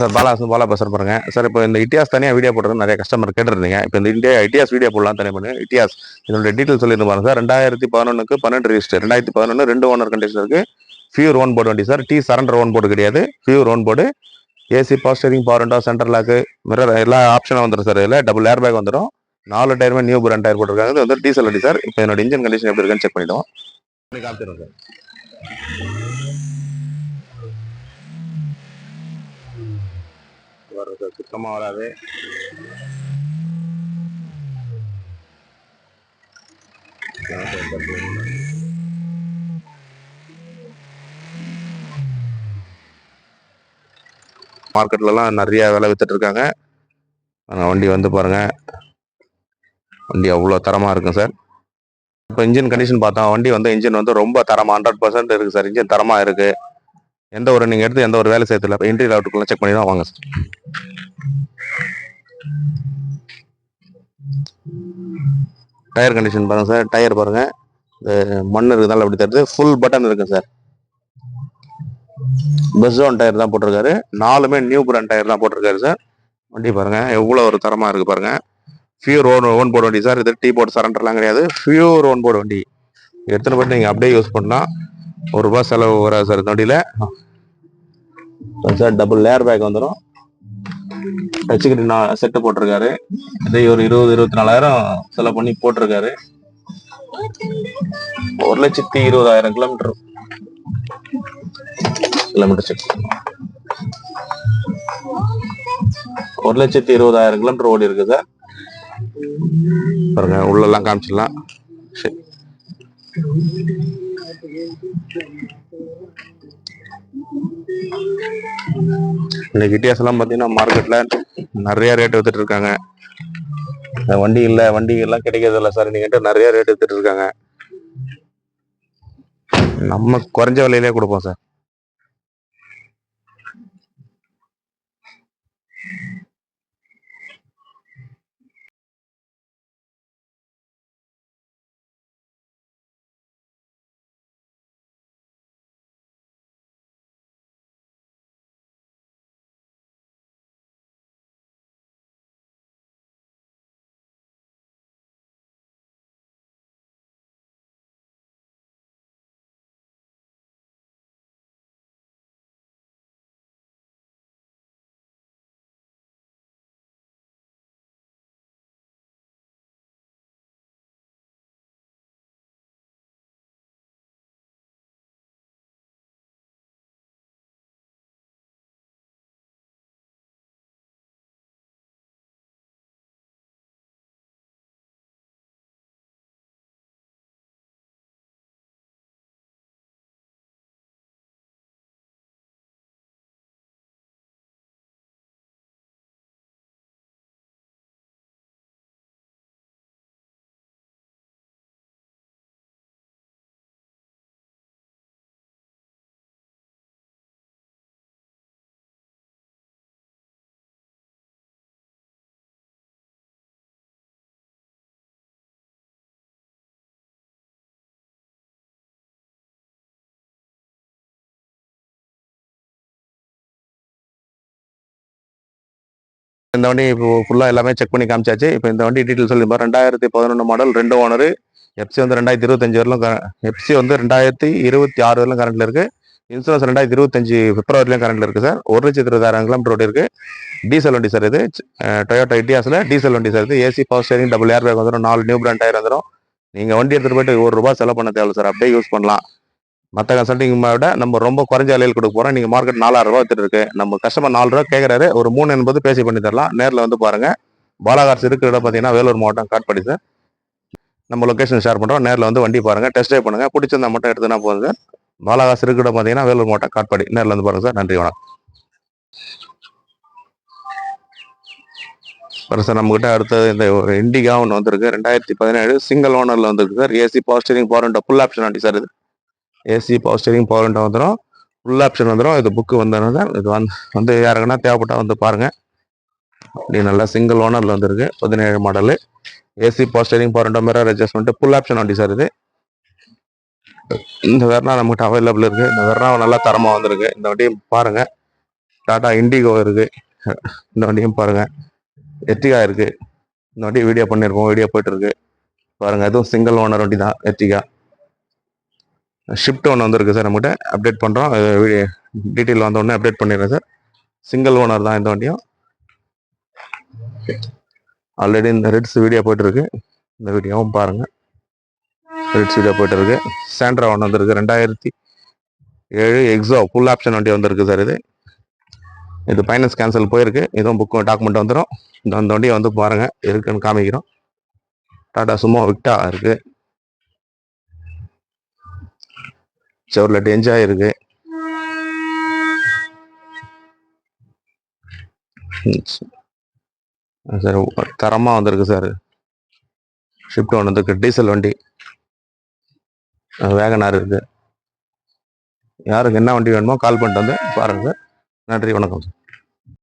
Sir Bala பேசுகிற பாருங்க sir. இப்போ இந்த இட்டியாஸ் தனியாக வீடியோ போடுறது நிறைய கஸ்டமர் கேட்டுருந்தீங்க. இப்போ இந்த இட்டியாஸ் வீடியோ போடலாம் தனியாக பண்ணுங்க. இட்டியாஸ் இதனுடைய டீட்டெயில் சொல்லியிருந்து பாருங்க சார். 2011க்கு 12 ரிஜிஸ்டர், 2011 2 ஓனர் கண்டிஷன் இருக்குது. ஃபியூர் ஓன் போர்டு வண்டி சார். சரண்டர் ஓன் போர்டு கிடையாது, pure own board. AC power steering, power window, centre lock, mirror எல்லா ஆப்ஷனும் வந்துடும் சார். இதில் டபுள் ஏர் பேக் வந்துடும். 4 டயருமே நியூ பிராண்ட் டயர் போட்டிருக்காங்க. இது வந்து டீசல் வண்டி சார். இப்போ என்னோட இன்ஜின் கண்டிஷன் எப்படி இருக்குன்னு செக் பண்ணிவிடுவோம். காமிச்சிடும் சார். வரும் சார், சுத்தமாக வராது. மார்க்கெட்லலாம் நிறைய விலை வித்துட்டு இருக்காங்க. வண்டி வந்து பாருங்க, வண்டி அவ்வளோ தரமாக இருக்கும் சார். இப்போ இன்ஜின் கண்டிஷன் பார்த்தா வண்டி வந்து இன்ஜின் வந்து ரொம்ப தரமாக 100% இருக்குது சார். இன்ஜின் தரமாக இருக்குது. எந்த ஒரு நீங்கள் எடுத்து எந்த ஒரு வேலை செய்யறதில்ல. இப்போ இன்டீரியர் அவுட்டுக்குள்ள செக் பண்ணி தான் வாங்க சார். டயர் கண்டிஷன் பாருங்க சார். டயர் பாருங்க, இந்த மண் இருக்குதால அப்படி தருது. ஃபுல் பட்டன் இருக்கு சார். பெஸ்ஸோன் டயர் தான் போட்டிருக்காரு. 4மே நியூ பிராண்ட் டயர் தான் போட்டிருக்காரு சார். வண்டி பாருங்க எவ்வளோ ஒரு தரமா இருக்கு பாருங்க. ஃபியூர் ஓன் போர்டு வண்டி சார். இது டீ போர்டு சரண்டர்லாம் கிடையாது, ஃபியூர் ஓன் போர்டு வண்டி. எடுத்துன்னு போட்டு நீங்கள் அப்படியே யூஸ் பண்ணலாம். ₹1 செலவு வராது சார் இந்த வண்டியில் சார். டபுள் ஏர் பேக் வந்துடும். டச்சுக்கிட்டு செட்டு போட்டிருக்காரு. இதே ஒரு 20-24,000 செலவு பண்ணி போட்டிருக்காரு. 1,20,000 கிலோமீட்டர் செக் 1,20,000 கிலோமீட்டர் ஓடி இருக்கு சார். பாருங்க உள்ளெல்லாம் காமிச்சிடலாம். சரி, இன்னைக்கு இட்டியாஸ் எல்லாம் பார்த்தீங்கன்னா மார்க்கெட்ல நிறைய ரேட் வித்துட்டு இருக்காங்க. வண்டி இல்லை, வண்டி எல்லாம் கிடைக்கிறது இல்லை சார். இன்னைக்கு நிறைய ரேட் வித்துட்டு இருக்காங்க. நம்ம குறைஞ்ச விலையிலே கொடுப்போம் சார். இந்த வண்டி இப்போ ஃபுல்லாக எல்லாமே செக் பண்ணி காமிச்சாச்சு. இப்போ இந்த வண்டி டீட்டெயில் சொல்லி 2011 மாடல், 2 ஓனர். எஃப்சி வந்து 2025 வரலும், எஃப்சி வந்து 2026 வரலும் கரண்ட்ல இருக்கு. இன்சூரன்ஸ் 2025 பிப்ரவரிலையும் கரண்ட்ல இருக்கு சார். 1,20,000 கிலோமீட்டர் ஓடி இருக்கு. டீசல் வண்டி சார். இது டொயோட்டா இட்டியாஸ்ல டீசல் வண்டி சார். இது AC power steering, double air bag வந்துடும். 4 நியூ பிராண்ட் டயர் வந்துடும். நீங்கள் வண்டி எடுத்துகிட்டு போயிட்டு ₹1 செலவு பண்ண தேவை சார். அப்படியே யூஸ் பண்ணலாம். மற்ற கன்சல்டிங் விட நம்ம ரொம்ப குறைஞ்ச விலையில் கொடுக்க போகிறோம். நீங்கள் மார்க்கெட் ₹4,000 வித்துட்டு இருக்கு. நம்ம கஸ்டமர் ₹4 கேட்குறாரு. ஒரு 380 பேசி பண்ணி தரலாம். நேரில் வந்து பாருங்க. பாலாகார்ஸ் இருக்கிற இடம் பார்த்தீங்கன்னா வேலூர் மாவட்டம், காட்பாடி சார். நம்ம லொக்கேஷன் ஷேர் பண்ணுறோம். நேரில் வந்து வண்டி பாருங்க, டெஸ்ட் ட்ரைவ் பண்ணுங்க. பிடிச்சிருந்தா மட்டும் எடுத்துனா போதும் சார். பாலாகார்ஸ் இருக்கிற இடம் பார்த்தீங்கன்னா வேலூர் மாவட்டம், காட்பாடி. நேரில் வந்து பாருங்க சார். நன்றி, வணக்கம். சார் நம்மகிட்ட அடுத்தது இந்த ஒரு இண்டிகா ஒன்று வந்திருக்கு. 2017 சிங்கிள் ஓனர்ல வந்துருக்கு sir. AC power steering, power window, full option வண்டி சார். இது AC power steering, power window வந்துடும். ஃபுல் ஆப்ஷன் வந்துடும். இது புக்கு வந்துடும் சார். இது வந்து யாருக்குன்னா தேவைப்பட்டா வந்து பாருங்க. அப்படி நல்லா சிங்கிள் ஓனர்ல வந்துருக்கு. 17 model. AC power steering, power window, mirror adjustment, full option வண்டி சார். இது இந்த வெர்னா நம்மகிட்ட அவைலபிள் இருக்கு. இந்த வெர்னா நல்லா தரமா வந்திருக்கு. இந்த வண்டியை பாருங்க. டாடா இண்டிகோ இருக்கு. இந்த வண்டியும் பாருங்க. எர்டிகா இருக்கு. இந்த வண்டி வீடியோ பண்ணியிருக்கோம், வீடியோ போயிட்டு இருக்கு பாருங்க. அதுவும் சிங்கிள் ஓனர் வண்டி தான் எர்டிகா. ஷிஃப்ட் ஒன்று வந்துருக்கு சார், நம்மகிட்ட அப்டேட் பண்ணுறோம். டீட்டெயில் வந்தோடனே அப்டேட் பண்ணிடுறேன் சார். சிங்கிள் ஓனர் தான் இந்த வண்டியும். ஆல்ரெடி இந்த ரெட்ஸ் வீடியோ போயிட்டு இருக்கு, இந்த வீடியோவும் பாருங்க. ரெட்ஸ் வீடியோ போயிட்டு இருக்கு. சாண்ட்ரா ஒன்று வந்துருக்கு, 2007 எக்ஸோ ஃபுல் ஆப்ஷன் வண்டி வந்திருக்கு சார். இது ஃபைனான்ஸ் கேன்சல் போயிருக்கு. இதுவும் புக்கும் டாக்குமெண்ட் வந்துடும். அந்த வண்டியை வந்து பாருங்க, இருக்குன்னு காமிக்கிறோம். டாடா சுமோ விக்டா இருக்கு. செவர்லெட் என்ஜாய் இருக்கு. சார் தரமாக வந்திருக்கு சார். ஷிஃப்ட் ஒன்று வந்துருக்கு, டீசல் வண்டி. வேகனார் இருக்கு. யாருக்கு என்ன வண்டி வேணுமோ கால் பண்ணிட்டு வந்து பாருங்க சார். நன்றி, வணக்கம் சார்.